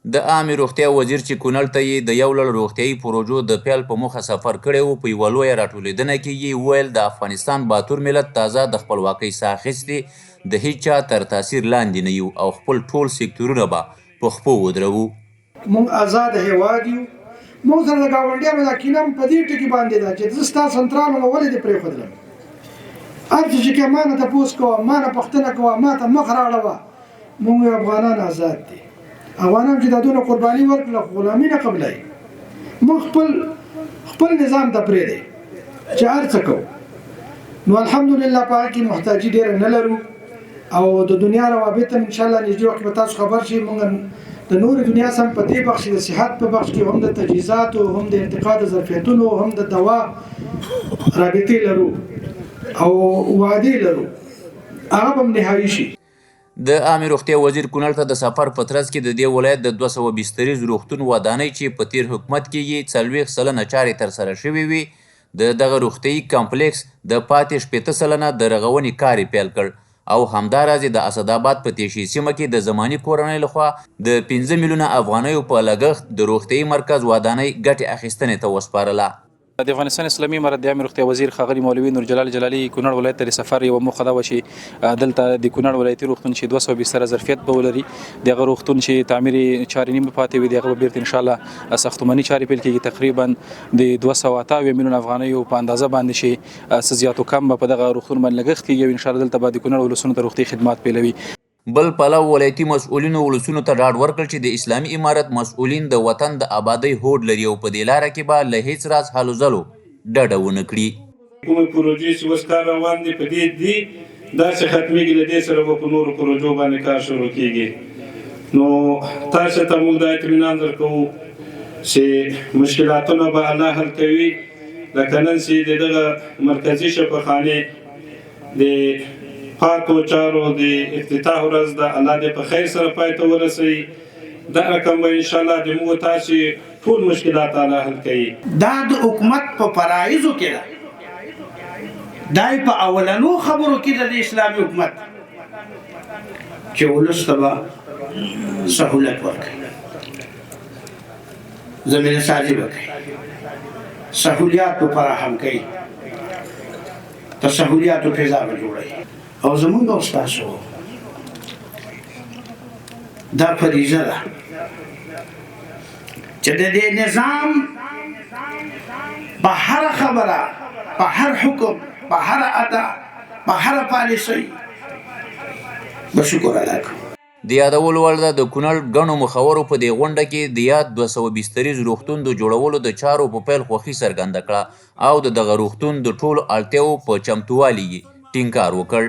د عامې روغتیا وزیر چې کونړ ته یې د یو لړ روغتیایي پروژو د پیل په موخه سفر کړی و، په یوه لویه راټولېدنه کې یې وویل د افغانستان باتور ملت تازه د خپلواکۍ ساه اخیستې د هیچ چا تر تاثیر لاندې نه یو او خپل ټول سکتورونه به په خپو ودروو. موږ آزاد هیواد یو. موږ سره د ګاونډیانو دا کینه په دې ټکي باندې ده چې زه ستا سنترال نو ولې دې پرېښودلم. هر څه چې کوې ما نه تپوس کوه، ما نه پوښتنه کوه، ما ته مخ راړوه. موږ افغانان آزاد دي. افغانان چې دا دونه قرباني ورکړه غلامي نه قبلوي. موږ خپل نظام ته پرېږدی چې هر څه کوو. نو الحمدلله په هغه کې محتاجي ډېره نه لرو او د دنیا روابط هم انشاءالله نږدې وخت کې به تاسو خبر شئ. موږ د نورې دنیا سم په دې بخش د صحت په بخش کې هم د تجهیزاتو، هم د ارتقا د ظرفیتونو، هم د دوا رابطې لرو او وعدې لرو. هغه به هم نهایي شي. د عامې روغتیا وزیر کونړ ته د سفر په ترڅ کې د دې ولایت د 200 بستریز روغتون ودانۍ چې په تیر حکومت کې یې 40 سلنه چارې ترسره شوې وي، د دغه روغتیایي کمپلیکس د پاتې 80 سلنه د رغونې کار یې پیل کړ او همداراز د اسداباد په تیشي سیمه کې د زماني کورنۍ لخوا د 15 میلیونه افغانیو په لګښت د روغتیایي مرکز ودانۍ ګټې اخیستنې ته وسپارله. د افغانستان اسلامي امارت د عامې روغتیا وزیر ښاغلي مولوي نور جلال جلالي کونړ ولایت ته د سفر یوه موخه دا وه چې دلته د کونړ ولایتي روغتون چې 200 بستره ظرفیت به ولري، دغه روغتون چې تعمیري چارې نیمې پاتې وي، د هغه به بیرته انشاءالله ساختماني چارې پیل کېږي. تقریبا د 288 میلیون افغانیو په اندازه باندې چې څه زیات و کم به په دغه روغتون باندې لګښت کېږي او انشاءالله دلته به د کونړ ولسونو ته روغتي خدمات پیلوي. بل پلو ولایتي مسؤلینو ولسونو ته ډاډ ورکړ چې د اسلامي امارت مسؤلین د وطن د آبادۍ هوډ لري او په دې لاره کې به له هیڅ راز هلو ځلو ډډه ونه کړي. کومې پروژې چې اوس کار روان دی په دې دي داسې ختمېږي، له دې سره به په نورو پروژو باندې کار شروع کېږي. نو تاسو ته موږ دا اطمینان درکوو چې مشکلاتونه به الله حل کوي. لکه نن چې د دغه مرکزي شفاخانې د پاکو چارو د افتتاح ورځ ده، الله دې په خیر سره پای ته ورسوي. دا رقم به انشاءالله د موږ تاسې ټول مشکلات الله حل کوي. دا د حکومت په فرایضو کې ده، دا په اولنو خبرو کې د اسلامي حکومت چې ولس ته به سهولت ورکوي، زمینه سازي به کوي، سهولیات به فراهم کوي، د سهولیاتو فضا به جوړوي. او زمونږ او ستاسو دا فریضه ده چې د دې نظام په هر خبره، په هر حکم، په هر ادا، په هر پالیسۍ به شکر ادا کړو. د یادولو وړ ده د کونړ ګڼو مخورو په دې غونډه کې د یاد 200 بستریز روغتون د جوړولو د چارو په پیل خوښي څرګنده کړه او د دغه روغتون د ټولو اړتیاوو په چمتووالي یې ټینګار وکړ.